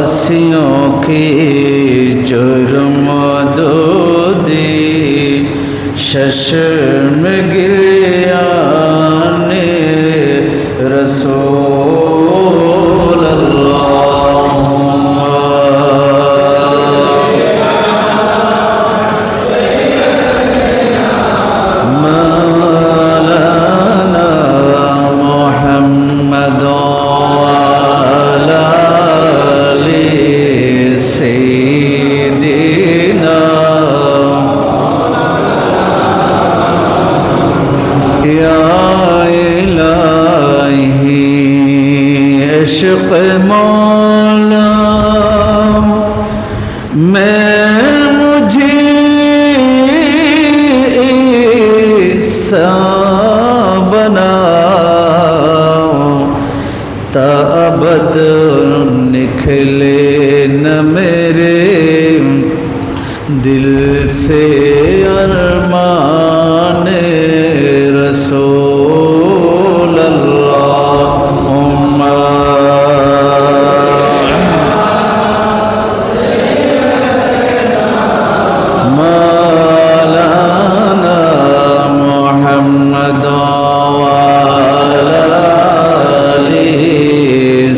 आसियों की जुर्म दूदी शशम गिरियाने रसूल अल्लाह मौलाना मोहम्मद इश्क़ मौला मैं मुझे ऐसा बनाओ ताबद निकले न मेरे दिल से अरमान रसूल अल्लाह मौलाना मोहम्मद वाली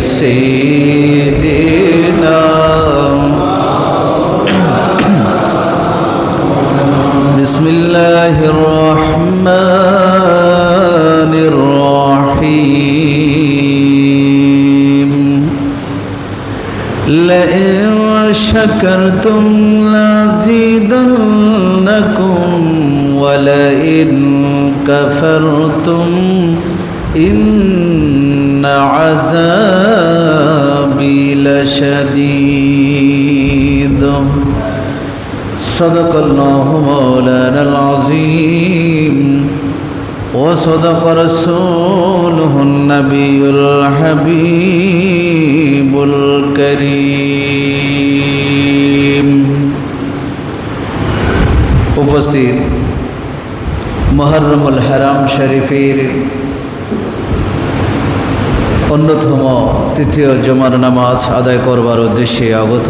सय्यिदना बिस्मिल्लाहिर रहमानिर रहीम लइन शकरतुम लज़ीदन्नकुम वलइन कफरतुम इन्न अज़ाबी लशदीद सदक़ल्लाहु मौलानल अज़ीम व सदक़ रसूलुहुन नबियुल हबीबुल करीम। उपस्थित मुहर्रमुल हराम शरीफेर अन्यतम तृतीय जुमार नामाज आदाय करबार उद्देश्ये आगत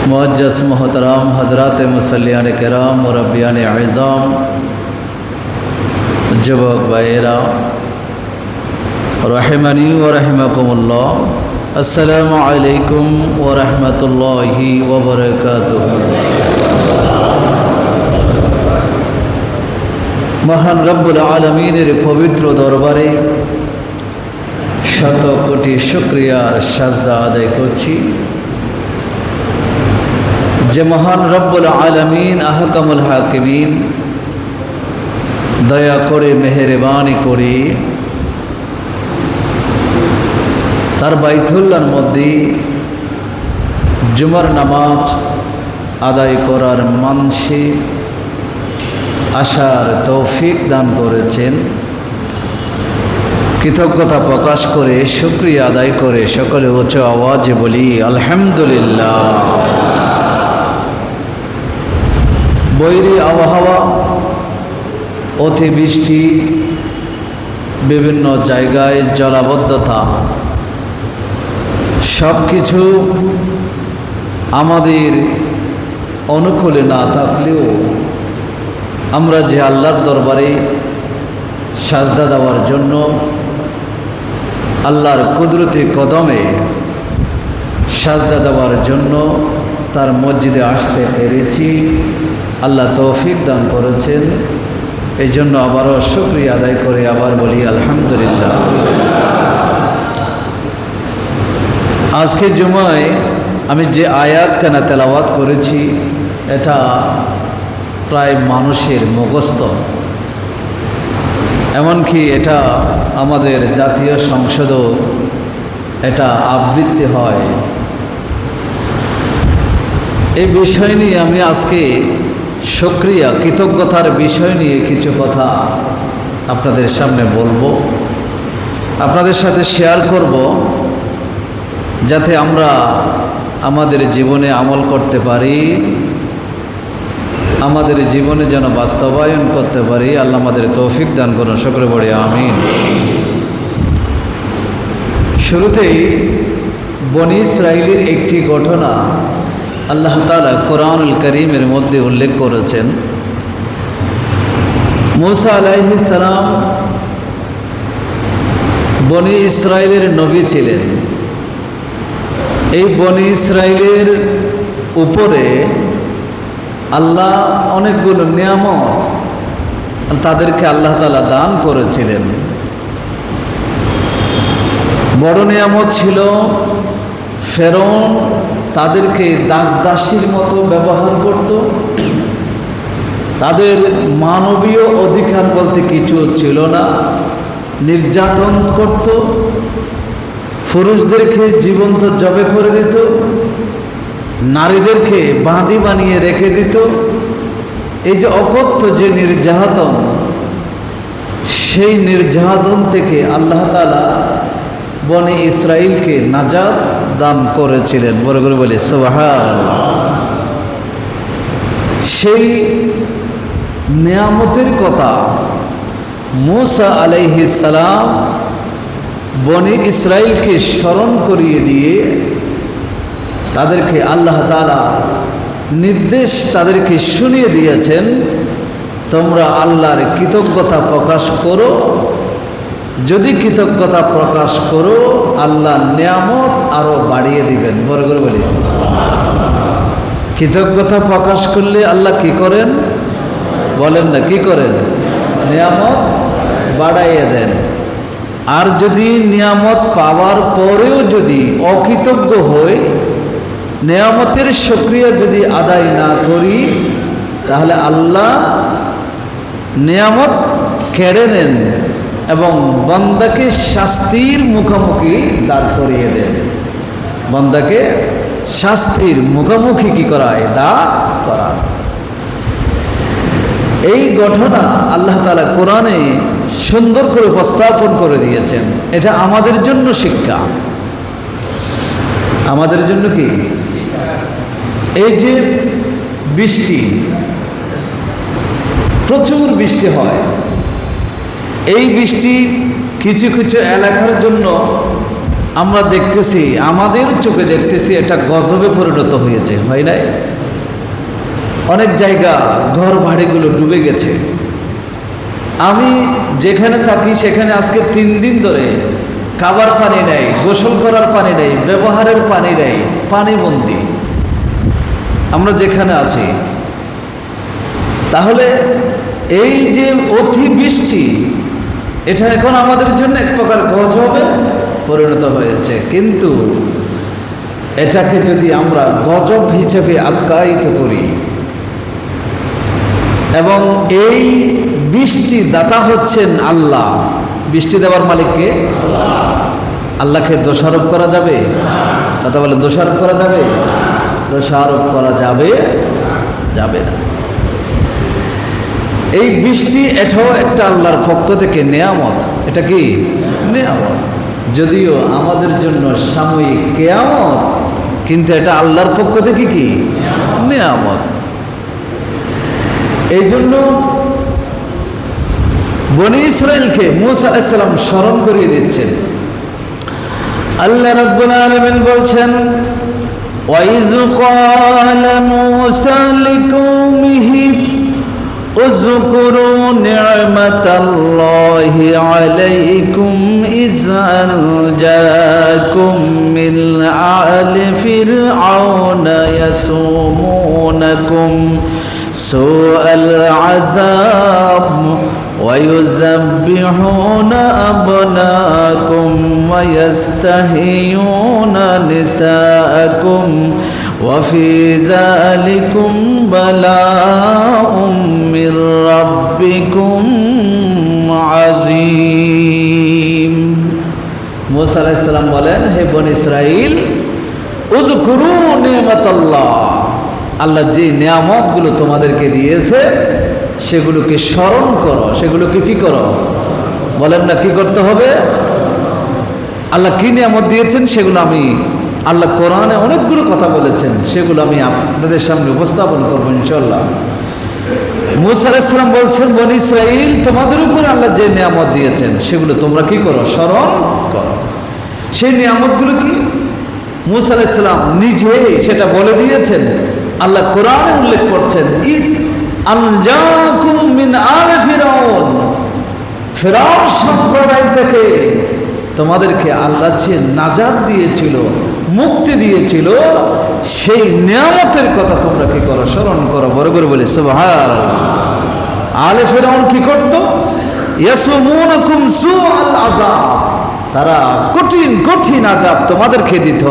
मुअज्जज़ मोहतराम हज़रात मुसल्लियान किराम मुरब्बियान आज़ाम जुबक भाइरा रहिमानी व रहिमकुमुल्लाह अस्सलामु अलैकुम व रहमतुल्लाहि व बरकातुहू। महान रब्बुल आलमीनेर पवित्र दरबारे शत कोटी शुक्रियार साजदा आदाय करछि जे महान रब्बुल आलमीन आहकामुल हाकिमीन दया करे मेहरबानी करे तार बायतुल्लाहर मध्य जुमार नामाज आदाय करार मानसे आसार तौफिक दान करेছেন। कृतज्ञता प्रकाश करे शुक्रिया आदाय करे सकले उच्च आवाजे बोली आलহামদুলিল্লাহ। বৈরী আবহাওয়া অতিবৃষ্টি বিভিন্ন জায়গায় জলাবদ্ধতা সব কিছু আমাদের অনুকূলে না থাকলেও আমরা যে আল্লাহর দরবারে সাজদা দেওয়ার জন্য আল্লাহর কুদরতি কদমে সাজদা দেওয়ার জন্য তার মসজিদে আসতে পেরেছি, আল্লাহ তৌফিক দান করেছেন। এই জন্য আবারও শুকরিয়া আদায় করে আবার বলি আলহামদুলিল্লাহ। আজকে জুমায় আমি যে আয়াতখানা তেলাওয়াত করেছি এটা প্রায় মানুষের মুখস্থ, এমনকি এটা আমাদের জাতীয় সংসদও এটা আবৃত্তি হয়। এই বিষয় নিয়ে আমি আজকে শুকরিয়া কৃতজ্ঞতার বিষয় নিয়ে কিছু কথা আপনাদের সামনে বলবো, আপনাদের সাথে শেয়ার করব, যাতে আমরা আমাদের জীবনে আমল করতে পারি, আমাদের জীবনে যেন বাস্তবায়ন করতে পারি। আল্লাহ আমাদের তৌফিক দান করুন, সকলে বলি আমিন। শুরুতেই বনি ইসরাইলের একটি ঘটনা আল্লাহ তাআলা কোরআনুল কারীমের মধ্যে উল্লেখ করেছেন। মূসা আলাইহিস সালাম বনি ইসরাইলের নবী ছিলেন। এই বনি ইসরাইলের উপরে আল্লাহ অনেকগুলো নিয়ামত তাদেরকে আল্লাহ তাআলা দান করেছিলেন। বড় নিয়ামত ছিল ফেরৌন তাদেরকে দাসদাসীর মতো ব্যবহার করত। তাদের মানবীয় অধিকার বলতে কিছু ছিল না, নির্যাতন করত, পুরুষদেরকে জীবন্ত জবে করে দিত, নারীদেরকে বাঁধি বানিয়ে রেখে দিত। এই যে অকথ্য যে নির্যাতন, সেই নির্যাতন থেকে আল্লাহ তাআলা বনি ইসরাইলকে নাজাত দান করেছিলেন। বড় করে বলি সুবহানাল্লাহ। সেই নিয়ামতের কথা মূসা আলাইহিস সালাম বনি ইসরাইলকে স্মরণ করিয়ে দিয়ে তাদেরকে আল্লাহ তাআলা নির্দেশ তাদেরকে শুনিয়ে দিয়েছেন, তোমরা আল্লাহর কৃতজ্ঞতা প্রকাশ করো। যদি কৃতজ্ঞতা প্রকাশ করো আল্লাহ নিয়ামত আরো বাড়িয়ে দিবেন। বড় করে বলি, কৃতজ্ঞতা প্রকাশ করলে আল্লাহ কি করেন বলেন না, কি করেন? নিয়ামত বাড়াইয়ে দেন। আর যদি নিয়ামত পাওয়ার পরেও যদি অকৃতজ্ঞ হই, নিয়ামতের শুকরিয়া যদি আদায় না করি, তাহলে আল্লাহ নিয়ামত কেড়ে নেন এবং বান্দাকে শাস্তির মুখোমুখি দাঁড় করিয়ে দেন। বান্দাকে শাস্তির মুখোমুখি কি করায়? দাঁড় করায়। এই ঘটনা আল্লাহ তাআলা কোরআনে সুন্দর করে উপস্থাপন করে দিয়েছেন। এটা আমাদের জন্য শিক্ষা। আমাদের জন্য কি? এই যে বৃষ্টি, প্রচুর বৃষ্টি হয়, এই বৃষ্টি কিছু কিছু এলাকার জন্য আমরা দেখতেছি, আমাদের চোখে দেখতেছি এটা গজবে পরিণত হয়েছে, হয় নাই? অনেক জায়গা ঘর বাড়িগুলো ডুবে গেছে। আমি যেখানে থাকি সেখানে আজকে 3 দিন ধরে খাবার পানি নেই, গোসল করার পানি নেই, ব্যবহারের পানি নেই, পানিবন্দী আমরা যেখানে আছি। তাহলে এই যে অতিবৃষ্টি, এটা এখন আমাদের জন্য এক প্রকার গজবে পরিণত হয়েছে। কিন্তু এটাকে যদি আমরা গজব হিসেবে আখ্যায়িত করি এবং এই বৃষ্টি দাতা হচ্ছেন আল্লাহ, বৃষ্টি দেওয়ার মালিককে আল্লাহকে দোষারোপ করা যাবে? কথা বলেন, দোষারোপ করা যাবে? দোষারোপ করা যাবে যাবে না। এই বৃষ্টি এটাও একটা আল্লাহর পক্ষ থেকে নেয়ামত। এটা কি নেয়ামত? যদিও আমাদের জন্য সাময়িক কেয়ামত, কিন্তু এটা আল্লাহর পক্ষ থেকে কি নেয়ামত। এই জন্য বনি ইসরাইলকে মূসা আলাইহিস সালাম স্মরণ করিয়ে দিচ্ছেন। আল্লাহ রাব্বুল আলামিন বলছেন, ওয়াইজ ক্বালা মূসা লিকওমিহি اذكروا نعمة الله عليكم إذ أنجاكم من آل فرعون يسومونكم سوء العذاب ويذبحون أبناءكم ويستحيون نساءكم وفي ذلكم بلاء من ربكم عظيم। মূসা আলাইহিস সালাম বলেন, হে বনী ইসরাইল, উযকুরু নি'মাতাল্লাহ, আল্লাহ যে নিয়ামতগুলো তোমাদেরকে দিয়েছে সেগুলোকে স্মরণ করো। সেগুলোকে কি করো? বলেন না, কি করতে হবে? আল্লাহ কি নিয়ামত দিয়েছেন সেগুলো আমি, আল্লাহ কোরআনে অনেকগুলো কথা বলেছেন, সেগুলো আমি আপনাদের সামনে উপস্থাপন করবো ইনশাআল্লাহ। মূসা আলাইহিস সালাম বলছেন, বনী ইসরাইল, তোমাদের উপর আল্লাহ যে নিয়ামত দিয়েছেন সেগুলো তোমরা কি করো? স্মরণ করো। সেই নিয়ামতগুলো কি? মূসা আলাইহিস সালাম নিজেই সেটা বলে দিয়েছেন। আল্লাহ কোরআনে উল্লেখ করছেন, ইস আনজাকুম মিন আলি ফিরাউন, ফিরাউন সম্প্রদায় থেকে তোমাদেরকে আল্লাহ যে নাজাত দিয়েছিল, মুক্তি দিয়েছিল, সেই নিয়ামতের কথা তোমরা কি করো? স্মরণ করো। বড় করে বলি সুবহানাল্লাহ। আলে ফিরাউন কি করত? ইয়াসুমুনাকুম সুআল আযাব, তারা কঠিন কঠিন আযাব তোমাদেরকে দিত।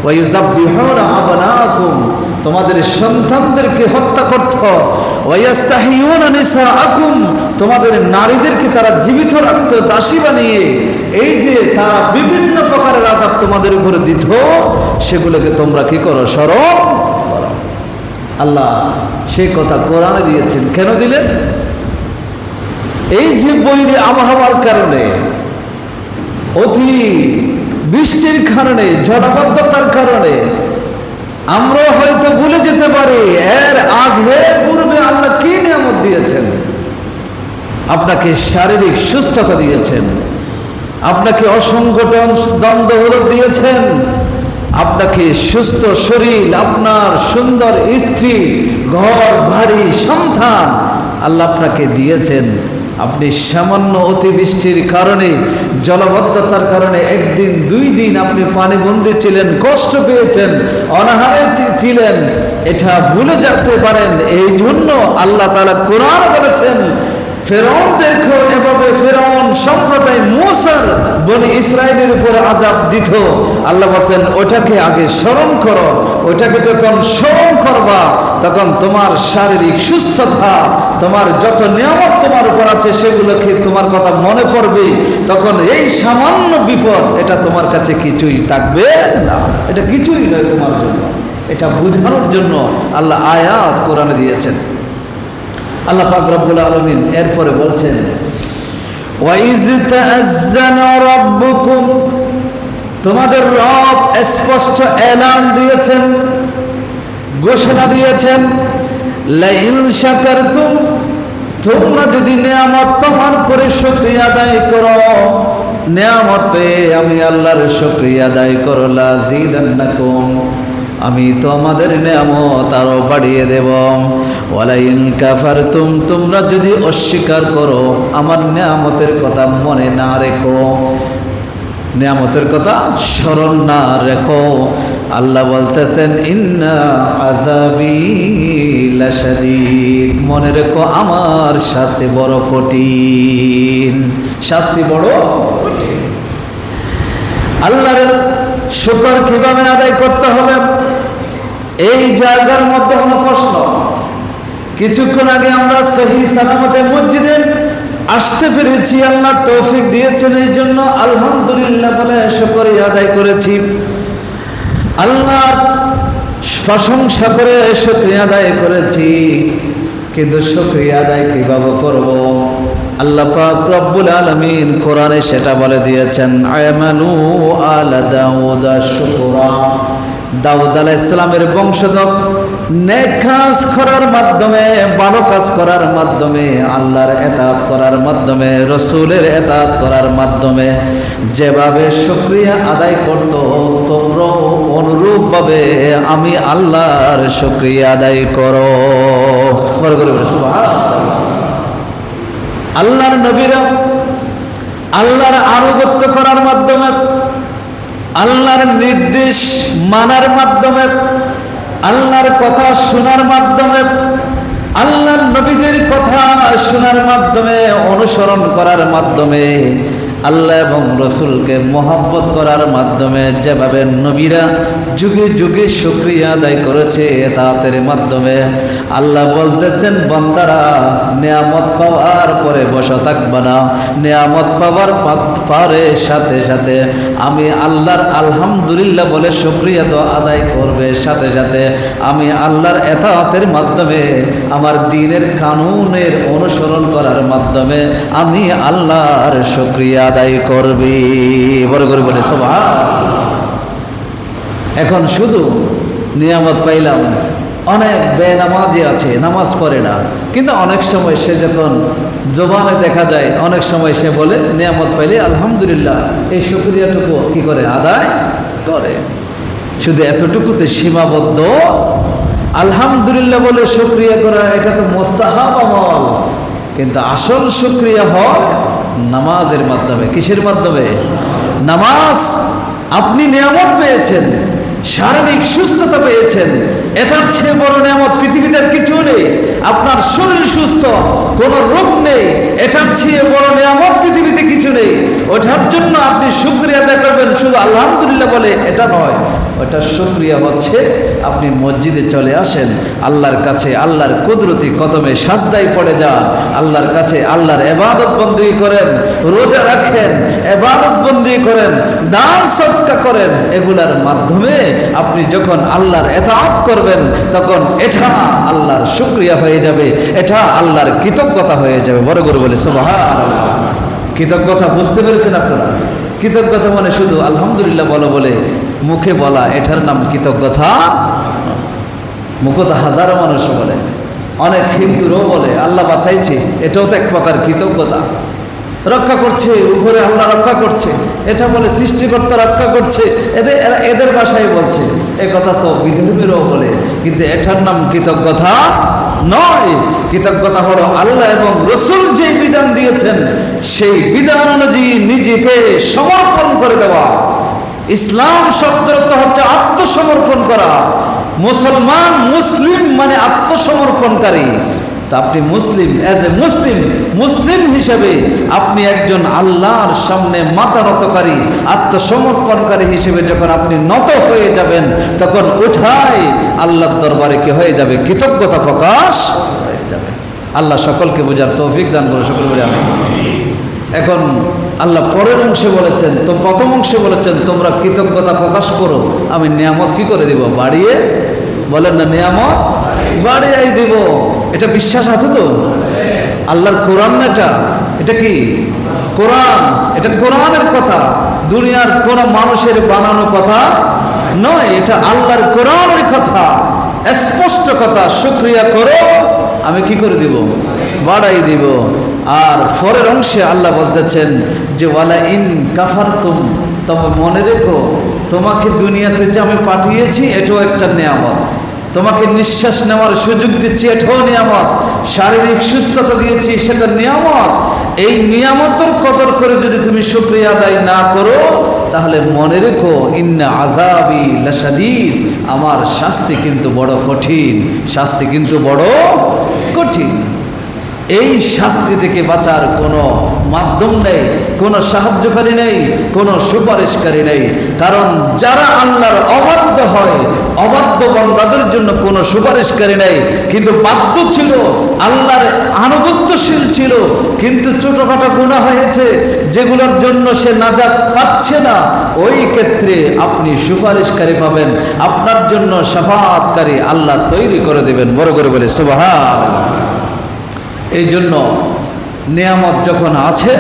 ওয়া ইউযাববিহুনা আবনাকুম, তোমাদের সন্তানদেরকে হত্যা করত। ওয়া ইস্তাহিয়ুনা নিসাআকুম, তোমাদের নারীদেরকে তারা জীবিত রাখত দাসী বানিয়ে। এই যে তারা বিভিন্ন প্রকারের আযাব তোমাদের উপরে দিত, সেগুলোকে তোমরা কি করো? স্মরণ করো। আল্লাহ সেই কথা কোরআনে দিয়েছেন। কেন দিলেন? এই যে বৈরী আবহাওয়ার কারণে, অতি বৃষ্টির কারণে, জলাবদ্ধতার কারণে আমরা হয়তো ভুলে যেতে পারি এর আগে পূর্বে আল্লাহ কি নিয়ামত দিয়েছেন। আপনাকে শারীরিক সুস্থতা দিয়েছেন, আপনাকে অসংগঠন দ্বন্দ্ব দিয়েছেন, আপনাকে সুস্থ শরীর, আপনার সুন্দর স্ত্রী, ঘর বাড়ি, সন্তান আল্লাহ আপনাকে দিয়েছেন। আপনি সামান্য অতিবৃষ্টির কারণে, জলাবদ্ধতার কারণে একদিন দুই দিন আপনি পানিবন্দী ছিলেন, কষ্ট পেয়েছেন, অনাহারে ছিলেন, এটা ভুলে যেতে পারেন। এই জন্য আল্লাহ তাআলা কোরআন বলেছেন, ফেরাউনদেরকেও এভাবে ফেরাউন সম্প্রদায় মূসার বনি ইসরাইলের উপর আযাব দিত। আল্লাহ বলছেন ওটাকে আগে স্মরণ করো। ওটাকে যখন স্মরণ করবা, তখন তোমার শারীরিক সুস্থতা, তোমার যত নিয়ামত তোমার উপর আছে, সেগুলোকে তোমার কথা মনে পড়বে। তখন এই সামান্য বিপদ, এটা তোমার কাছে কিছুই থাকবে না, এটা কিছুই নয় তোমার জন্য। এটা বোঝানোর জন্য আল্লাহ আয়াত কোরআনে দিয়েছেন। আল্লাহ পাক রব্বুল আলামিন এরপরে বলছেন, ওয়াইজ তাআজ্জানা রাব্বুকুম, তোমাদের রব স্পষ্ট এলান দিয়েছেন, ঘোষণা দিয়েছেন, লাইন শাকারতুম, তোমরা যদি নিয়ামত পাওয়ার পরে শুকরিয়া আদায় করো, নিয়ামত পেয়ে আমি আল্লাহর শুকরিয়া আদায় করো, লাযিদান্নাকুম, আমি তো আমাদের নিয়ামত আরো বাড়িয়ে দেব। ওয়ালাইন কাফারতুম, তোমরা যদি অস্বীকার করো, আমার নিয়ামতের কথা মনে না রেখো, নিয়ামতের কথা স্মরণ না রেখো, আল্লাহ বলতেছেন ইন্না আযাবি লাশাদীদ, মনে রেখো আমার শাস্তি বড় কঠিন, শাস্তি বড় কঠিন। আল্লাহর শুকর কিভাবে আদায় করতে হবে, এই জায়গার মধ্যে কোনো প্রশ্ন। কিছুক্ষণ আগে আমরা সহি সালামতে মসজিদে আসতে পেরেছি, আল্লাহ তৌফিক দিয়েছেন, এই জন্য আলহামদুলিল্লাহ বলে শুকরিয়া আদায় করেছি। আল্লাহর প্রশংসা করে শুকরিয়া আদায় করেছি। কিন্তু শুকরিয়া আদায় কিভাবে করব? আল্লাহ পাক রব্বুল আলামিন কোরআনে সেটা বলে দিয়েছেন, আমালু আলা দাউদা শুকরা, দাউদ আলাইহিস সালামের বংশধর নেক কাজ করার মাধ্যমে, ভালো কাজ করার মাধ্যমে, আল্লাহর ইতাআত করার মাধ্যমে, রাসূলের ইতাআত করার মাধ্যমে যেভাবে শুকরিয়া আদায় করত, তোমরা অনুরূপভাবে আমি আল্লাহর শুকরিয়া আদায় করো। বড় করে সুবহানাল্লাহ। আল্লাহর নবীরা আল্লাহর আনুগত্য করার মাধ্যমে, আল্লাহর নির্দেশ মানার মাধ্যমে, আল্লাহর কথা শোনার মাধ্যমে, আল্লাহর নবীদের কথা শোনার মাধ্যমে, অনুসরণ করার মাধ্যমে, আল্লাহ এবং রসুলকে মহব্বত করার মাধ্যমে যেভাবে নবীরা যুগে যুগে শুকরিয়া আদায় করেছে, তাদের মাধ্যমে আল্লাহ বলতেছেন, বান্দারা নিয়ামত পাওয়ার পরে বসে থাকবে না, নিয়ামত পাওয়ার পরে সাথে সাথে আমি আল্লাহর আলহামদুলিল্লাহ বলে শুকরিয়া তো আদায় করবে, সাথে সাথে আমি আল্লাহর ইতাআতের মাধ্যমে, আমার দ্বীনের কানুনের অনুসরণ করার মাধ্যমে আমি আল্লাহর শুকরিয়া আদায় করবি। বড় করে বলে সুবহানাল্লাহ। এখন শুধু নিয়ামত পাইলাম, অনেক বেনামাজি আছে, নামাজ পড়ে না, কিন্তু অনেক সময় সে যখন জবানে দেখা যায়, অনেক সময় সে বলে নিয়ামত পাইলে আলহামদুলিল্লাহ, এই শুকরিয়াটুকু কি করে আদায় করে। শুধু এতটুকুতে সীমাবদ্ধ। আলহামদুলিল্লাহ বলে শুকরিয়া করা এটা তো মোস্তাহাব আমল, কিন্তু আসল শুকরিয়া হয় নামাজের মাধ্যমে। কিসের মাধ্যমে? নামাজ। আপনি নিয়ামত পেয়েছেন, শারীরিক সুস্থতা পেয়েছেন, এটার চেয়ে বড় নিয়ামত পৃথিবীতে কিছু নেই। আপনার শরীর সুস্থ, কোনো রোগ নেই, এটার চেয়ে বড় নিয়ামত পৃথিবীতে কিছু নেই। ওটার জন্য আপনি শুকরিয়া আদায় করবেন শুধু আলহামদুলিল্লাহ বলে, এটা নয়। ওটার শুকরিয়া হচ্ছে আপনি মসজিদে চলে আসেন, আল্লাহর কাছে আল্লাহর কুদরতি কদমে সাজদায় পড়ে যান, আল্লাহর কাছে আল্লাহর ইবাদত বন্দেগী করেন, রোজা রাখেন, ইবাদত বন্দেগী করেন, দান সদকা করেন। এগুলার মাধ্যমে আপনি যখন আল্লাহর ইতাআত করবেন তখন এটা আল্লাহর শুকরিয়া হয়ে যাবে, এটা আল্লাহর কৃতজ্ঞতা হয়ে যাবে। বড় করে বলে সুবহানাল্লাহ। কৃতজ্ঞতা বুঝতে পেরেছেন আপনারা? কৃতজ্ঞতা মানে শুধু আলহামদুলিল্লাহ বলো বলে মুখে বলা, এটার নাম কৃতজ্ঞতা। মুখে তো হাজারো মানুষ বলে, অনেক হিন্দুরও বলে আল্লাহ বাঁচাইছে, এটাও তো এক প্রকার কৃতজ্ঞতা। রক্ষা করছে, উপরে আল্লাহ রক্ষা করছে, এটা বলে সৃষ্টিকর্তা রক্ষা করছে, এদের ভাষায় বলছে। এ কথা তো বিধর্মীরাও বলে, কিন্তু এটার নাম কৃতজ্ঞতা নয়। কৃতজ্ঞতা হলো আল্লাহ এবং রসুল যে বিধান দিয়েছেন সেই বিধান অনুযায়ী নিজেকে সমর্পণ করে দেওয়া। ইসলাম শব্দের অর্থ হচ্ছে আত্মসমর্পণ করা। মুসলমান, মুসলিম মানে আত্মসমর্পণকারী। তা আপনি মুসলিম, অ্যাজ এ মুসলিম হিসেবে আপনি একজন আল্লাহর সামনে মাথা নতকারী, আত্মসমর্পণকারী হিসেবে যখন আপনি নত হয়ে যাবেন তখন উঠাই আল্লাহর দরবারে কি হয়ে যাবে? কৃতজ্ঞতা প্রকাশ হয়ে যাবে। আল্লাহ সকলকে বোঝার তৌফিক দান করে, সকল বলে আমিন। এখন আল্লাহ পরের অংশে বলেছেন, তো প্রথম অংশে বলেছেন তোমরা কৃতজ্ঞতা প্রকাশ করো, আমি নিয়ামত কি করে দিব? বাড়িয়ে। বলেন না, নিয়ামত বাড়িয়ে দিব। এটা বিশ্বাস আছে তো? আল্লাহর কোরআন না এটা? এটা কি কোরআন? এটা কোরআনের কথা, দুনিয়ার কোন মানুষের বানানো কথা নয়, এটা আল্লাহর কোরআনের কথা, স্পষ্ট কথা। শুকরিয়া করো, আমি কি করে দিব? বাড়াই দিব। আর পরের অংশে আল্লাহ বলতেছেন যে ওয়ালা ইন কাফারতুম, তবে মনে রেখো তোমাকে দুনিয়াতে যে আমি পাঠিয়েছি এটাও একটা নিয়ামত। তোমাকে নিঃশ্বাস নেওয়ার সুযোগ দিচ্ছি, এটাও নিয়ামত। শারীরিক সুস্থতা দিয়েছি, সেটা নিয়ামত। এই নিয়ামতের কদর করে যদি তুমি শুকরিয়া আদায় না করো তাহলে মনে রেখো ইন্না আযাবি লাশাদীদ, আমার শাস্তি কিন্তু বড় কঠিন, শাস্তি কিন্তু বড় কঠিন। এই শাস্তি থেকে বাঁচার কোনো মাধ্যম নেই, কোনো সাহায্যকারী নেই, কোনো সুপারিশকারী নেই। কারণ যারা আল্লাহর অবাধ্য হয়, অবাধ্য বান্দাদের জন্য কোনো সুপারিশকারী নেই। কিন্তু বাধ্য ছিল, আল্লাহর আনুগত্যশীল ছিল, কিন্তু ছোটখাটো গুনাহ হয়েছে যেগুলোর জন্য সে নাজাত পাচ্ছে না, ওই ক্ষেত্রে আপনি সুপারিশকারী পাবেন, আপনার জন্য শাফাআতকারী আল্লাহ তৈরি করে দেবেন। বড় করে বলে সুবহানাল্লাহ। এই জন্য নিয়ামত যখন আছে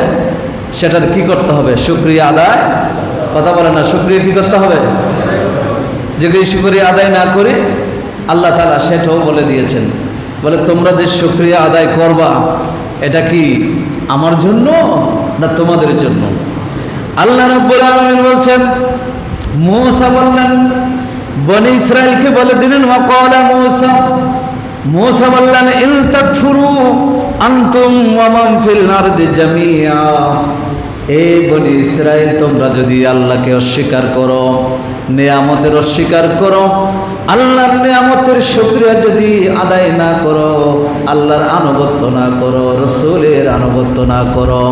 সেটার কি করতে হবে? শুকরিয়া আদায়। কথা বলে না, শুকরিয়া কি করতে হবে? যদি শুকরিয়া আদায় না করি আল্লাহ তাআলা সেটাও বলে দিয়েছেন, বলে তোমরা যে শুকরিয়া আদায় করবা এটা কি আমার জন্য না তোমাদের জন্য? আল্লাহ রাব্বুল আলামিন বলছেন, মূসা বললেন, বনি ইসরাইলকে বলে দিলেন, ওয়াকালা মূসা বললেন ইন তাকফুরু আনতুম ওয়া মান ফিল আরদি জামিআ, এই বনি ইসরাইল তোমরা যদি আল্লাহকে অস্বীকার করো, নিয়ামতের অস্বীকার করো, আল্লাহর নিয়ামতের শুকরিয়া যদি আদায় না করো, আল্লাহর আনুগত্য না করো, রাসূলের আনুগত্য না করো,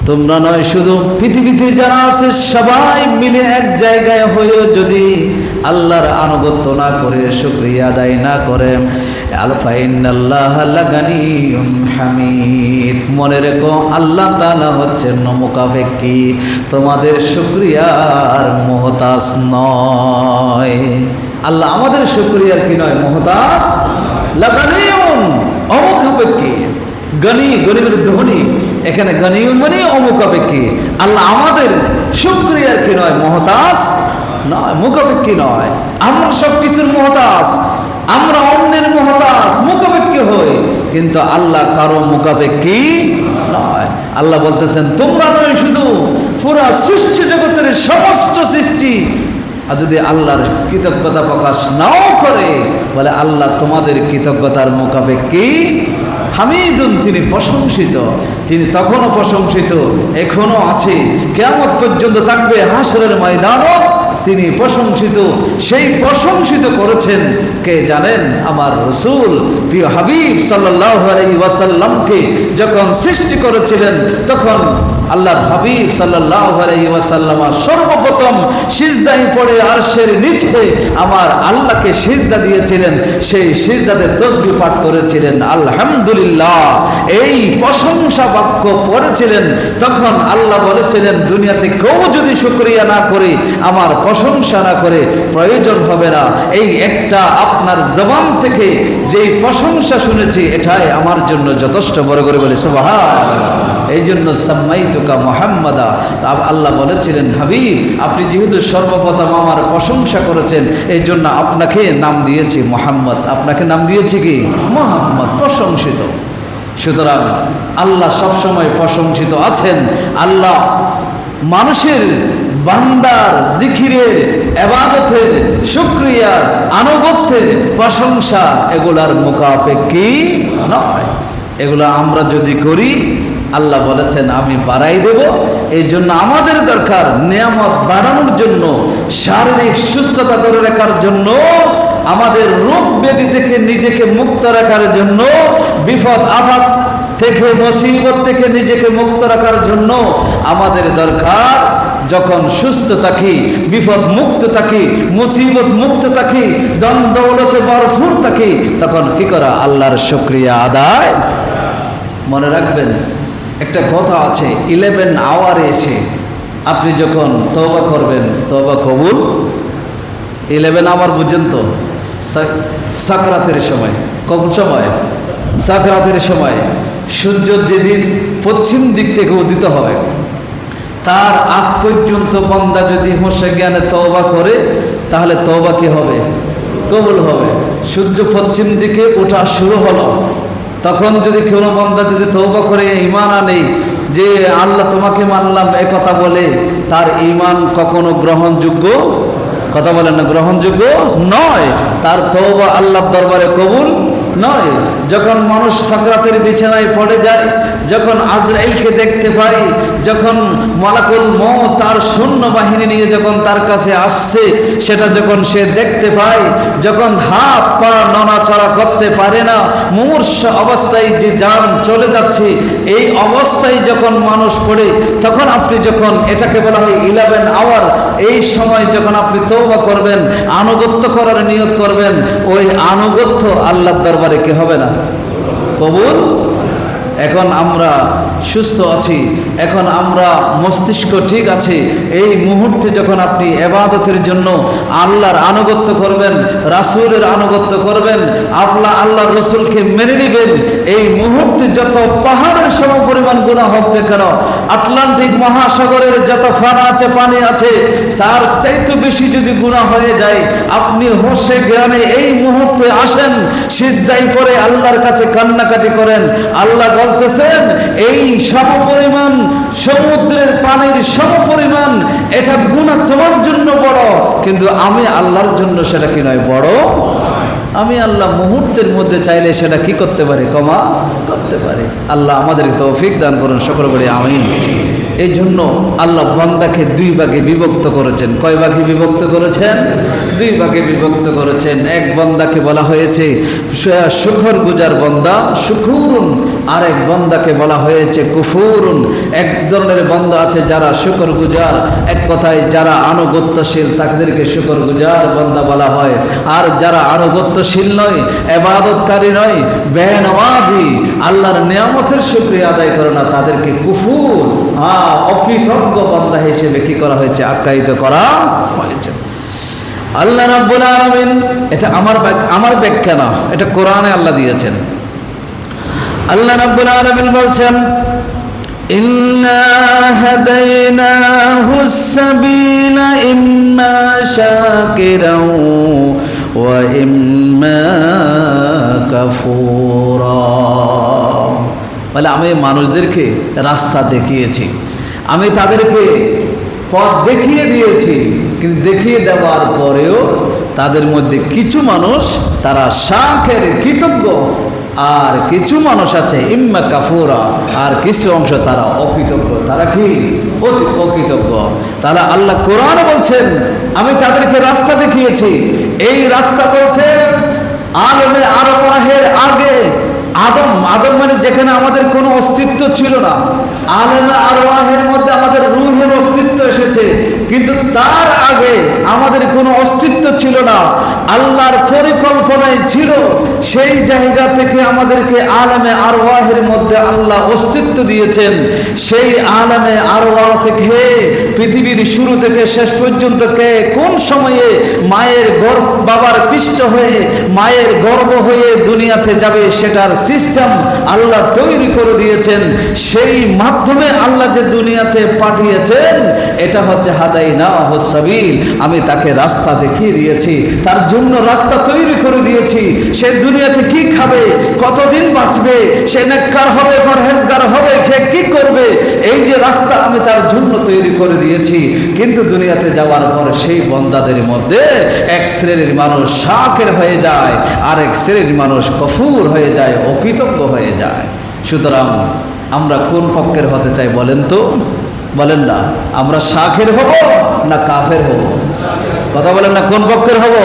তোমরা নয় শুধু পৃথিবীতে যারা আছে সবাই মিলে এক জায়গায় হয়েও যদি আল্লাহর আনুগত্য না করে শুকরিয়া আদায় না করে, আলফা ইন্নাল্লাহা লাগানিয়ুম হামিদ, মনে রেখো আল্লাহ তাআলা হচ্ছেন মুকাফেক্ষী, তোমাদের শুকরিয়ার মুহতাজ নয়। আল্লাহ আমাদের শুকরিয়ার কি নয়? মুহতাজ। লাগানিয়ুন অমুখাপেক্ষী, গনি গরিবের ধনী, এখানে গনিউন মানে অমুখাপেক্ষী। আল্লাহ আমাদের শুকরিয়ার কি নয়? মুহতাজ নয়, মুখাপেক্ষী নয়। আমরা সব কিছুর মুহতাজ, আমরা অন্যের মুহতাজ, মুখাপেক্ষী হই, কিন্তু আল্লাহ কারো মুখাপেক্ষী নয়। আল্লাহ বলতেছেন তোমরা নয় শুধু, পুরা সৃষ্টি জগতের সমস্ত সৃষ্টি আর যদি আল্লাহর কৃতজ্ঞতা প্রকাশ নাও করে, বলে আল্লাহ তোমাদের কৃতজ্ঞতার মোকাবেক্ষী হামিদুন, তিনি প্রশংসিত, তিনি তখনও প্রশংসিত, এখনো আছে, কিয়ামত পর্যন্ত থাকবে, হাসরের ময়দানও তিনি প্রশংসিত। সেই প্রশংসিত করেছেন কে জানেন? আমার রাসূল প্রিয় হাবিব সাল্লাল্লাহু আলাইহি ওয়াসাল্লামকে যখন সৃষ্টি করেছিলেন, তখন আল্লাহর হাবিব সাল্লাল্লাহু আলাইহি ওয়াসাল্লাম সর্বপ্রথম সিজদায় পড়ে আরশের নিচে আমার আল্লাহকে সিজদা দিয়েছিলেন। সেই সিজদাতে তাসবিহ পাঠ করেছিলেন, আলহামদুলিল্লাহ, এই প্রশংসা বাক্য পড়েছিলেন। তখন আল্লাহ বলেছিলেন, দুনিয়াতে কেউ যদি শুকরিয়া না করে, আমার প্রশংসা না করে, প্রয়োজন হবে না। এই একটা আপনার জবান থেকে যেই প্রশংসা শুনেছি, এটাই আমার জন্য যথেষ্ট। বড় করে বলি সুবহানাল্লাহ। এই জন্য সাম্মাইতুকা মুহাম্মাদা, আল্লাহ বলেছিলেন, হাবিব আপনি যেহেতু সর্বপ্রথম আমার প্রশংসা করেছেন, এই জন্য আপনাকে নাম দিয়েছি মুহাম্মদ। আপনাকে নাম দিয়েছি কি? মুহাম্মদ, প্রশংসিত। সুতরাং আল্লাহ সবসময় প্রশংসিত আছেন। আল্লাহ মানুষের বান্দার জিকিরের, ইবাদতের, শুকরিয়ার, আনুগত্যের, প্রশংসা এগুলার মোকাপেক্ষী নয়। এগুলো আমরা যদি করি, আল্লাহ বলেছেন আমি বাড়াই দেব। এই জন্য আমাদের দরকার নিয়ামত বাড়ানোর জন্য, শারীরিক সুস্থতা ধরে রাখার জন্য, আমাদের রোগ ব্যাধি থেকে নিজেকে মুক্ত রাখার জন্য, বিপদ আপদ থেকে, মুসিবত থেকে নিজেকে মুক্ত রাখার জন্য আমাদের দরকার, যখন সুস্থ থাকি, বিপদ মুক্ত থাকি, মুসিবত মুক্ত থাকি, ধন দৌলতে ভরপুর থাকি, তখন কি করা? আল্লাহর শুকরিয়া আদায়। মনে রাখবেন, একটা কথা আছে, 11 আওয়ারে এসে আপনি যখন তওবা করবেন, তওবা কবুল। 11 আওয়ার বুঝেন তো? সাকরাতের সময়। কখন সময়? সাকরাতের সময়। সূর্য যেদিন পশ্চিম দিক থেকে উদিত হয়, তার আগ পর্যন্ত বান্দা যদি হোসে জ্ঞানে তওবা করে, তাহলে তওবা কি হবে? কবুল হবে। সূর্য পশ্চিম দিকে ওঠা শুরু হলো, তখন যদি কোনো বান্দা যদি তওবা করে ঈমান আনে যে আল্লাহ তোমাকে মানলাম এ কথা বলে, তার ঈমান কখনো গ্রহণযোগ্য, কথা বলেন না, গ্রহণযোগ্য নয়। তার তওবা আল্লাহর দরবারে কবুল নয়। যখন মানুষ সাকরাতের বিছানায় পড়ে যায়, যখন আজরাইলকে দেখতে পাই, যখন মালাকুল মউত তার সৈন্যবাহিনী নিয়ে যখন তার কাছে আসছে, সেটা যখন সে দেখতে পায়, যখন হাত পা নড়াচড়া করতে পারে না, মুমূর্ষ অবস্থায় যে জান চলে যাচ্ছে, এই অবস্থায় যখন মানুষ পড়ে, তখন আপনি যখন, এটাকে বলা হয় 11 আওয়ার, এই সময় যখন আপনি তওবা করবেন, আনুগত্য করার নিয়ত করবেন, ওই আনুগত্য আল্লাহর দরবারে কি হবে না? কবুল। এখন আমরা সুস্থ আছি, এখন আমরা মস্তিষ্ক ঠিক আছে, এই মুহূর্তে যখন আপনি ইবাদতের জন্য আল্লাহর আনুগত্য করবেন, রাসূলের আনুগত্য করবেন, আল্লাহর রাসূলকে মেনে নেবেন, এই মুহূর্তে যত পাহাড়ের সমপরিমাণ গুনাহ হবে কেন, আটলান্টিক মহাসাগরের যত ফানা আছে, পানি আছে, তার চাইতে বেশি যদি গুনাহ হয়ে যায়, আপনি হোশে জ্ঞানে এই মুহূর্তে আসেন, সিজদায় পড়ে আল্লাহর কাছে কান্নাকাটি করেন। আল্লাহ বলতেছেন, এই সমপরিমাণ সমুদ্রের পানির সমপরিমাণ এটা গুনাহ তোমার জন্য বড়, কিন্তু আমি আল্লাহর জন্য সেটা কি নয়, বড়। আমি আল্লাহ মুহূর্তের মধ্যে চাইলে সেটা কি করতে পারে? ক্ষমা করতে পারে। আল্লাহ আমাদেরকে তৌফিক দান করুন, সকলে বলি আমিন। এই জন্য আল্লাহ বান্দাকে 2 ভাগে বিভক্ত করেছেন। কয় ভাগে বিভক্ত করেছেন? 2 ভাগে বিভক্ত করেছেন। এক বান্দাকে বলা হয়েছে শুকর গুজার বান্দা, শুকুরুন। আরেক বান্দাকে বলা হয়েছে কুফুরুন। এক ধরনের বান্দা আছে যারা শুকর গুজার, এক কথায় যারা আনুগত্যশীল, তাদেরকে শুকর গুজার বান্দা বলা হয়। আর যারা আনুগত্যশীল নয়, ইবাদতকারী নয়, বেনামাজি, আল্লাহর নিয়ামতের শুকরিয়া আদায় করে না, তাদেরকে কুফুর, অকৃতজ্ঞ বান্দা হিসেবে কি করা হয়েছে? আখ্যায়িত করা হয়েছে। আল্লাহ রাব্বুল আলামিন, এটা আমার ব্যাখ্যা না, এটা কোরআনে আল্লাহ দিয়েছেন। আল্লাহ রাব্বুল আলামিন বলছেন, ইন্না হাদাইনাহুস সাবিলা ইম্মা শাকিরাও ওয়া ইম্মা কাফুরা। বলে আমি মানুষদেরকে রাস্তা দেখিয়েছি, আমি তাদেরকে পথ দেখিয়ে দিয়েছি, কিন্তু দেখিয়ে দেওয়ার পরেও তাদের মধ্যে কিছু মানুষ তারা শাকের কৃতজ্ঞ, আর কিছু মানুষ আছে ইম্মা কাফুরা, আর কিছু অংশ তারা অকৃতজ্ঞ। তারা কি অকৃতজ্ঞ? তাহলে আল্লাহ কোরআন বলছেন আমি তাদেরকে রাস্তা দেখিয়েছি। এই রাস্তা বলতে আলমে আরওয়াহের আগে আদম মানে যেখানে আমাদের কোনো অস্তিত্ব ছিল না, আলেমে আরওয়াহের মধ্যে আমাদের রূহের অস্তিত্ব এসেছে, কিন্তু তার আগে আমাদের কোনো অস্তিত্ব ছিল না। আল্লাহর পরিকল্পনায় ছিল সেই জায়গা থেকে আমাদেরকে আলেমে আরওয়াহের মধ্যে আল্লাহ অস্তিত্ব দিয়েছেন। সেই আলেমে আরওয়াহ থেকে পৃথিবীর শুরু থেকে শেষ পর্যন্ত কে কোন সময়ে মায়ের গর্ভ বাবার পৃষ্ঠ হয়ে মায়ের গর্ভ হয়ে দুনিয়াতে যাবে সেটার সিস্টেম আল্লাহ তৈরি করে দিয়েছেন। সেই মাধ্যমে আল্লাহ যে দুনিয়াতে পাঠিয়েছেন এটা হচ্ছে হাদাইনাহু সাবিল, আমি তাকে রাস্তা দেখিয়ে দিয়েছি, তার জন্য রাস্তা তৈরি করে দিয়েছি। সে দুনিয়াতে কি খাবে, কতদিন বাঁচবে, সে নেককার হবে পরহেজগার হবে, সে কি করবে, এই যে রাস্তা আমি তার জন্য তৈরি করে দিয়েছি। কিন্তু দুনিয়াতে যাওয়ার পর সেই বন্দাদের মধ্যে এক শ্রেণীর মানুষ শাকের হয়ে যায়, আরেক শ্রেণীর মানুষ কফুর হয়ে যায়, অকৃতজ্ঞ হয়ে যায়। সুতরাং আমরা কোন পক্ষের হতে চাই বলেন তো? বলেন না, আমরা শাকের হব না কাফের হব? কথা বলেন না, কোন পক্ষের হব?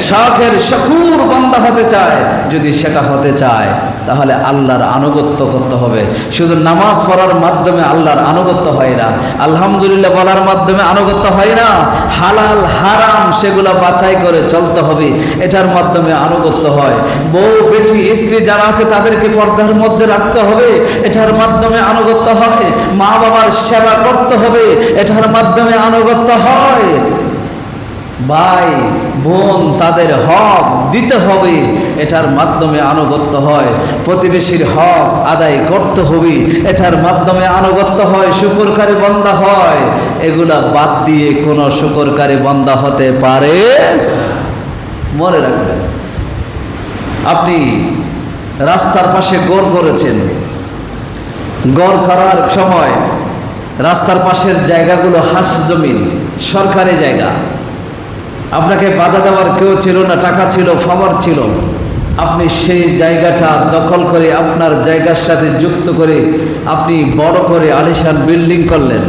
শাকের শাকুর বান্দা হতে চায়। যদি সেটা হতে চায় তাহলে আল্লাহর আনুগত্য করতে হবে। শুধু নামাজ পড়ার মাধ্যমে আল্লাহর আনুগত্য হয় না, আলহামদুলিল্লাহ বলার মাধ্যমে আনুগত্য হয় না, হালাল হারাম সেগুলো বাছাই করে চলতে হবে, এটার মাধ্যমে আনুগত্য হয়। বউ বেটি স্ত্রী যারা আছে তাদেরকে পর্দার মধ্যে রাখতে হবে, এটার মাধ্যমে আনুগত্য হয়। মা বাবার সেবা করতে হবে, এটার মাধ্যমে আনুগত্য হয়। ভাই বোন তাদের হক দিতে হবে, এটার মাধ্যমে আনুগত্য হয়। প্রতিবেশীর হক আদায় করতে হবে, এটার মাধ্যমে আনুগত্য হয়, শুকরকারী বান্দা হয়। এগুলা বাদ দিয়ে কোনো শুকরকারী বান্দা হতে পারে? মনে রাখবেন, আপনি রাস্তার পাশে গড় করেছেন, গড় করার সময় রাস্তার পাশের জায়গাগুলো হাস জমিন, সরকারি জায়গা, আপনাকে বাধা দেওয়ার কেউ ছিল না, টাকা ছিল, পাওয়ার ছিল। আপনি সেই জায়গাটা দখল করে আপনার জায়গার সাথে যুক্ত করে আপনি বড় করে আলিশান বিল্ডিং করলেন।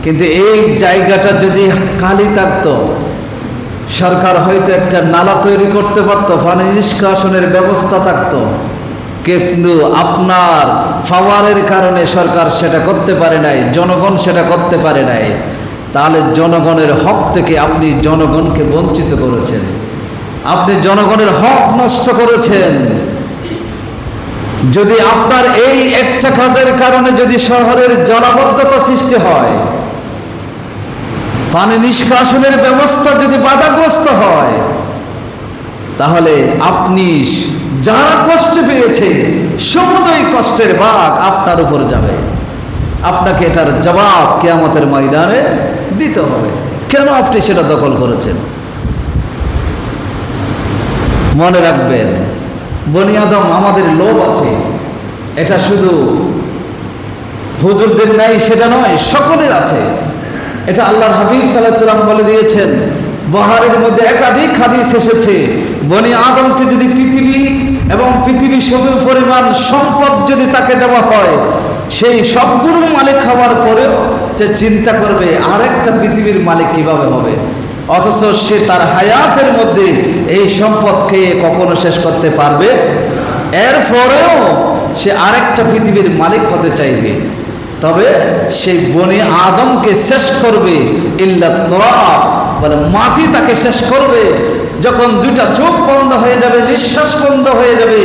কিন্তু এই জায়গাটা যদি খালি থাকতো, সরকার হয়তো একটা নালা তৈরি করতে পারতো, পানি নিষ্কাশনের ব্যবস্থা থাকতো, কিন্তু আপনার পাওয়ারের কারণে সরকার সেটা করতে পারে নাই, জনগণ সেটা করতে পারে নাই। তাহলে জনগণের হক থেকে আপনি জনগণকে বঞ্চিত করেছেন, আপনি জনগণের হক নষ্ট করেছেন। যদি আপনার এই একটা কাজের কারণে যদি শহরের জলাবদ্ধতা সৃষ্টি হয়, পানি নিষ্কাশনের ব্যবস্থা যদি বাধাগ্রস্ত হয়, তাহলে আপনি যারা কষ্ট পেয়েছে সমুদয় কষ্টের ভাগ আপনার উপর যাবে। আপনাকে এটার জবাব কিয়ামতের ময়দানে দিতে হবে, কেন আপনি সেটা দখল করেছেন। মনে রাখবেন, বনি আদম আমাদের লোভ আছে, এটা শুধু হুজুরদের নাই সেটা নয়, সকলের আছে। এটা আল্লাহর হাবিব সাল্লাল্লাহু আলাইহি ওয়াসাল্লাম বলে দিয়েছেন। বুখারীর মধ্যে একাধিক হাদিস এসেছে, বনি আদমকে যদি পৃথিবী এবং পৃথিবী সম পরিমাণ সম্পদ যদি তাকে দেওয়া হয়, সেই সবগুলো মালিক হওয়ার পরেও যে চিন্তা করবে আরেকটা পৃথিবীর মালিক কিভাবে হবে, অথচ সে তার হায়াতের মধ্যে এই সম্পদ খেয়ে কখনো শেষ করতে পারবে, এরপরেও সে আরেকটা পৃথিবীর মালিক হতে চাইবে। তবে সেই বনি আদমকে শেষ করবে ইল্লা তুরাব, বলে মাটি তাকে শেষ করবে। যখন দুইটা চোখ বন্ধ হয়ে যাবে, নিঃশ্বাস বন্ধ হয়ে যাবে,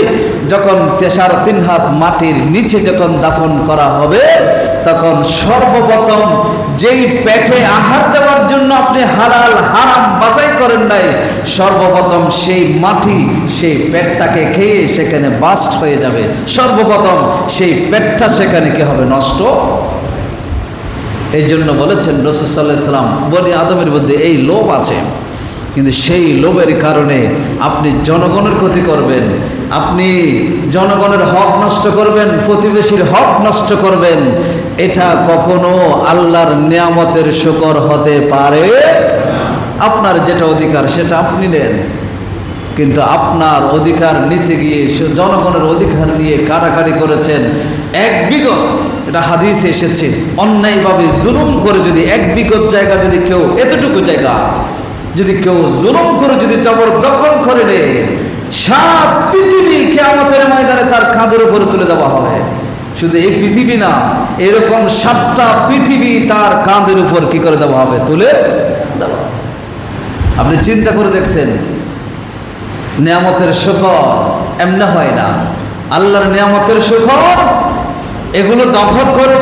যখন 3.5 হাত মাটির নিচে যখন দাফন করা হবে, তখন সর্বপ্রথম যেই পেটে আহার দেওয়ার জন্য আপনি হালাল হারাম বাছাই করেন নাই, সর্বপ্রথম সেই মাটি সেই পেটটাকে খেয়ে সেখানে বাস্ট হয়ে যাবে। সর্বপ্রথম সেই পেটটা সেখানে কি হবে? নষ্ট। এই জন্য বলেছেন রাসূল সাল্লাল্লাহু আলাইহি ওয়াসাল্লাম, বনি আদমের মধ্যে এই লোভ আছে, কিন্তু সেই লোভের কারণে আপনি জনগণের ক্ষতি করবেন, আপনি জনগণের হক নষ্ট করবেন, প্রতিবেশীর হক নষ্ট করবেন। এটা কখনো আল্লাহর নিয়ামতের শুকর হতে পারে আপনার যেটা অধিকার সেটা আপনি নেন, কিন্তু আপনার অধিকার নিতে গিয়ে জনগণের অধিকার নিয়ে কাটাকাটি করেছেন। এক বিঘত, এটা হাদিসে এসেছে, অন্যায়ভাবে জুলুম করে যদি এক বিঘত জায়গা যদি কেউ, এতটুকু জায়গা যদি কেউ জুলুম করে যদি জবরদখল করে নেয়, সারা পৃথিবী কিয়ামতের ময়দানে তার কাঁধের উপরে তুলে দেওয়া হবে। শুধু এই পৃথিবী না, এরকম 7টা পৃথিবী তার কাঁধের উপর কি করে দেওয়া হবে, তুলে দেওয়া। আপনি চিন্তা করে দেখছেন, নিয়ামতের শুকর এমনি হয় না। আল্লাহর নিয়ামতের শুকর এগুলো দখল করে,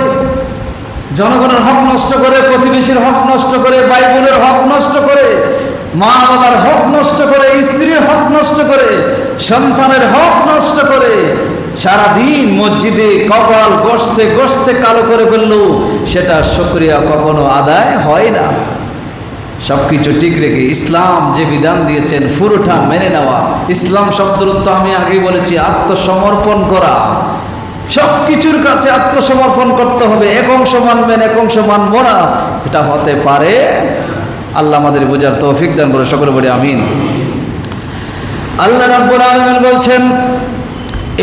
জনগণের হক নষ্ট করে, প্রতিবেশীর হক নষ্ট করে, ভাই বোনের হক নষ্ট করে, মা বাবার হক নষ্ট করে, স্ত্রীর হক নষ্ট করে, সন্তানের হক নষ্ট করে, সারাদিন মসজিদে কপাল গসতে গসতে কালো করে ফেললো, সেটা শুকরিয়া কখনো আদায় হয় না। সবকিছু ঠিক রেখে ইসলাম যে বিধান দিয়েছেন পুরোটা মেনে নেওয়া। ইসলাম শব্দের অর্থ আমি আগেই বলেছি, আত্মসমর্পণ করা। সবকিছুর কাছে আত্মসমর্পণ করতে হবে। এক অংশ মানবেন, এক অংশ মানবো না, এটা হতে পারে। আল্লাহ আমাদের বোঝার তৌফিক দান করে, সকলে বলি আমিন। আল্লাহ রাব্বুল আলামিন বলছেন,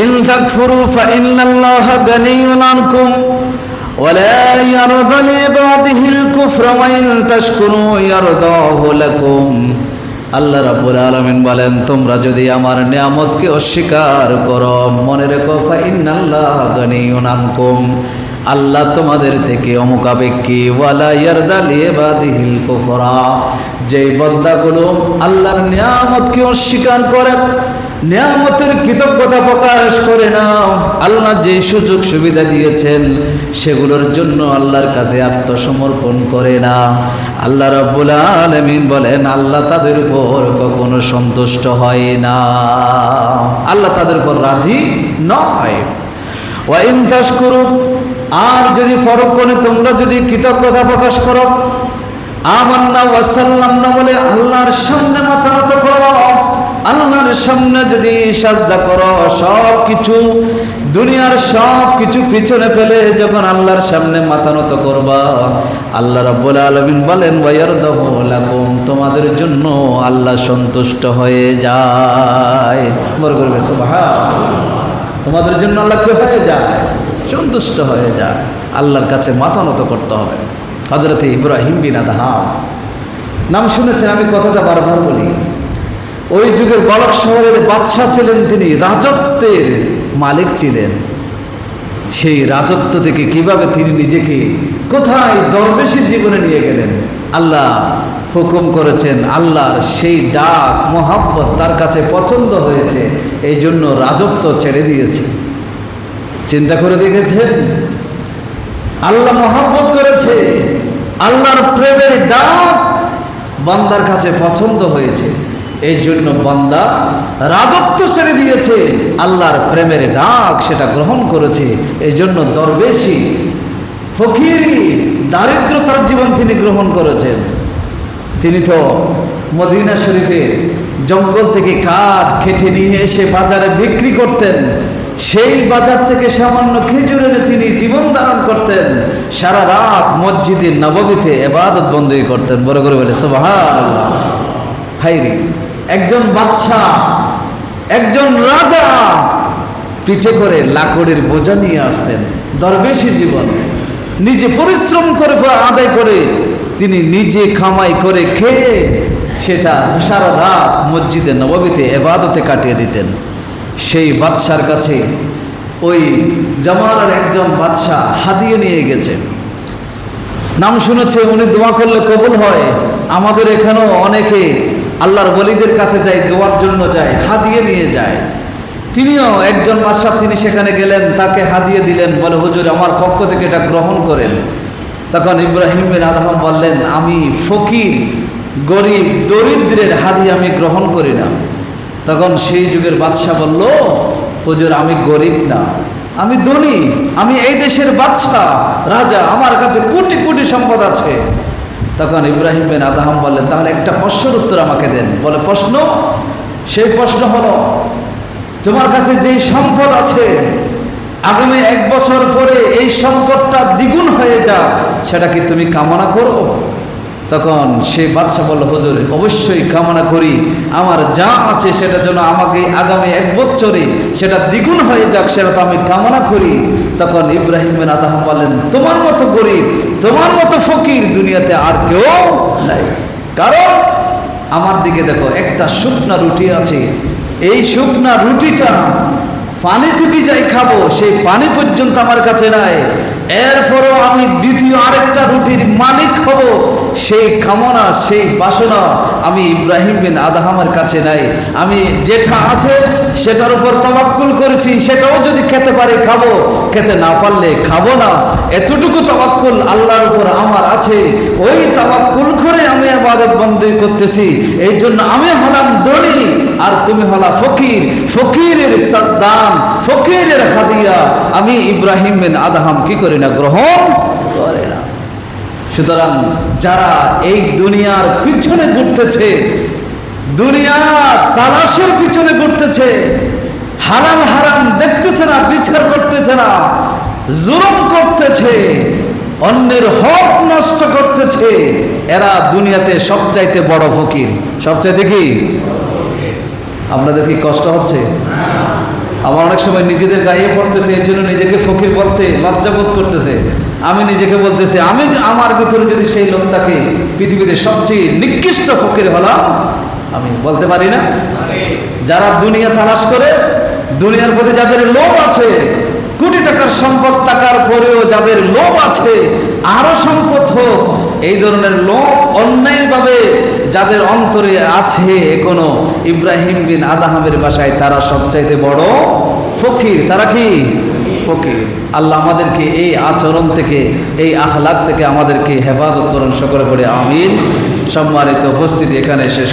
ইন তাকফুরু ফাইন্নাল্লাহা গানিয়্যুন আনকুম ولا يرضى لعباده الكفر وإن تشكروا يرضاه لكم। আল্লাহ রাব্বুল আলামিন বলেন, তোমরা যদি আমার নিয়ামতকে অস্বীকার করো, মনে রেখো ফাইন্নাল্লাহা গানিয়্যুন আনকুম, আল্লাহ তোমাদের থেকে অমুখাপেক্ষী। ওয়ালা ইয়ারদা লিইবাদিহিল কুফরা, যেই বান্দাগুলো আল্লাহর নিয়ামতকে অস্বীকার করে, নিয়ামতের কৃতজ্ঞতা প্রকাশ করে না, আল্লাহ যে সুযোগ সুবিধা দিয়েছেন সেগুলোর জন্য আল্লাহর কাছে আত্মসমর্পণ করে না, আল্লাহ রাব্বুল আলামিন বলেন আল্লাহ তাদের উপর কখনো সন্তুষ্ট হয় না, আল্লাহ তাদের উপর রাজি নয়। ওয়া ইন তাশকুরু, আর যদি ফরকনে তোমরা যদি কৃতজ্ঞতা প্রকাশ করো, আমান্না ওয়া সাল্লামনা বলে আল্লাহর সামনে মাথা নত করো, আল্লাহর সামনে যদি সাজদা করো, সব কিছু দুনিয়ার সব কিছু পিছনে ফেলে যখন আল্লাহর সামনে মাথা নত করবা, আল্লাহ রাব্বুল আলামিন বলেন ওয়ায়ারদাহু লাকুম, তোমাদের জন্য আল্লাহ সন্তুষ্ট হয়ে যায়। বড় করবে সুবহানাল্লাহ। তোমাদের জন্য আল্লাহ কি হয়ে যায়? সন্তুষ্ট হয়ে যায়। আল্লাহর কাছে মাথা নত করতে হবে। হযরত ইব্রাহিম বিন আদহাম নাম শুনেছেন, আমি কথাটা বারবার বলি। ওই যুগের বালক শহরের বাদশাহ ছিলেন, তিনি রাজত্বের মালিক ছিলেন। সেই রাজত্ব থেকে কিভাবে তিনি নিজেকে কোথায় দরবেশী জীবনে নিয়ে গেলেন, আল্লাহ হুকুম করেছেন, আল্লাহর সেই ডাক মোহাব্বত তার কাছে পছন্দ হয়েছে, এই জন্য রাজত্ব ছেড়ে দিয়েছে। চিন্তা করে দেখেছেন, আল্লাহ মোহাব্বত করেছে, আল্লাহর প্রেমের ডাক বান্দার কাছে পছন্দ হয়েছে, এই জন্য বান্দা রাজত্ব ছেড়ে দিয়েছে, আল্লাহর প্রেমের ডাক সেটা গ্রহণ করেছে, এই জন্য দরবেশী ফকিরি দারিদ্রতার জীবন তিনি গ্রহণ করেছেন। তিনি তো মদিনা শরীফের জঙ্গল থেকে কাঠ কেটে নিয়ে এসে বাজারে বিক্রি করতেন, সেই বাজার থেকে সামান্য খেজুর এনে তিনি জীবন ধারণ করতেন, সারা রাত মসজিদে নববীতে ইবাদত বন্দেগী করতেন। বড় করে বলে সুবহানাল্লাহ। হায়রে, একজন বাদশা, একজন রাজা পিঠে করে লাকড়ের বোঝা নিয়ে আসতেন, দরবেশী জীবন নিজে পরিশ্রম করে আদায় করে তিনি নিজে কামাই করে খেয়ে সেটা সারা রাত মসজিদে নববীতে ইবাদতে কাটিয়ে দিতেন। সেই বাদশার কাছে ওই জামানার একজন বাদশা হাদিয়া নিয়ে গেছে, নাম শুনেছে উনি দোয়া করলে কবুল হয়। আমাদের এখানেও অনেকে আল্লাহর ওলিদের কাছে যায়, দোয়ার জন্য যায়, হাদিয়া নিয়ে যায়। তিনিও একজন বাদশা, তিনি সেখানে গেলেন, তাকে হাদিয়া দিলেন, বলে হুজুর আমার পক্ষ থেকে এটা গ্রহণ করেন। তখন ইব্রাহিম বিন আদহাম বললেন, আমি ফকির, গরিব, দরিদ্রের হাদিয়া আমি গ্রহণ করি না। তখন সেই যুগের বাদশা বলল, হুজুর আমি গরিব না, আমি ধনী, আমি এই দেশের বাদশা রাজা, আমার কাছে কোটি কোটি সম্পদ আছে। তখন ইব্রাহিম বিন আদহাম বললেন, তাহলে একটা প্রশ্নের উত্তর আমাকে দেন। বলে প্রশ্ন? সেই প্রশ্ন হলো, তোমার কাছে যেই সম্পদ আছে আগামী 1 বছর পরে এই সম্পদটা দ্বিগুণ হয়ে যাক, সেটা কি তুমি কামনা করো? তখন সে বাদশা বলল, হুজুর অবশ্যই কামনা করি আমার যা আছে সেটা যেন আমাকে আগামী 1 বছরে সেটা দ্বিগুণ হয়ে যাক, সেটা তো আমি কামনা করি। তখন ইব্রাহিম বিন আদহাম বললেন, তোমার মতো গরিব, তোমার মতো ফকির দুনিয়াতে আর কেউ নাই। কারণ আমার দিকে দেখো, একটা শুকনা রুটি আছে, এই শুকনা রুটিটা পানিতে ভিজাই খাবো, সেই পানি পর্যন্ত আমার কাছে নাই। এরপরও আমি দ্বিতীয় আরেকটা রুটির মালিক হব, সেই কামনা সেই বাসনা আমি ইব্রাহিম বিন আদহামের কাছে নাই। আমি যেটা আছে সেটার উপর তাওয়াক্কুল করেছি, সেটাও যদি খেতে পারি খাবো, খেতে না পারলে খাবো না। এতটুকু তাওয়াক্কুল আল্লাহর উপর আমার আছে, ওই তাওয়াক্কুল করে আমি ইবাদত বন্দী করতেছি। এই জন্য আমি হলাম ধনী আর তুমি হলা ফকির। ফকিরের দান, ফকিরের হাদিয়া আমি ইব্রাহিম বিন আদহাম কি করি না, গ্রহণ করে না। সুতরাং যারা এই দুনিয়ার পিছনে ঘুরতেছে, দুনিয়ার তালাশের পিছনে ঘুরতেছে, হালাল হারাম দেখতেছে না, বিচার করতেছে না, জুলুম করতেছে, অন্যের হক নষ্ট করতেছে, এরা দুনিয়াতে সবচাইতে বড় ফকির। সবচাইতে কি? আপনাদের কি কষ্ট হচ্ছে? আমার অনেক সময় নিজেদের গায়ে পড়তেছে, এর জন্য নিজেকে ফকির বলতে লজ্জাবোধ করতেছে। আমি নিজেকে বলতেছি, আমি আমার ভিতরে যদি সেই লোক থাকে, পৃথিবীতে সবচেয়ে নিকৃষ্ট ফকির হলাম আমি। বলতে পারি না? যারা দুনিয়া তালাশ করে, দুনিয়ার প্রতি যাদের লোভ আছে, কোটি টাকার সম্পদ থাকার পরেও যাদের লোভ আছে আরো সম্পদ হোক, এই ধরনের লোভ অন্যায়ভাবে যাদের অন্তরে আছে এখনো, ইব্রাহিম বিন আদহামের ভাষায় তারা সবচাইতে বড় ফকির। তারা কি? ফকির। আল্লাহ আমাদেরকে এই আচরণ থেকে, এই আখলাক থেকে আমাদেরকে হেফাজত করুন। সকলে পড়ে আমিন। সম্মানিত উপস্থিতি এখানে শেষ।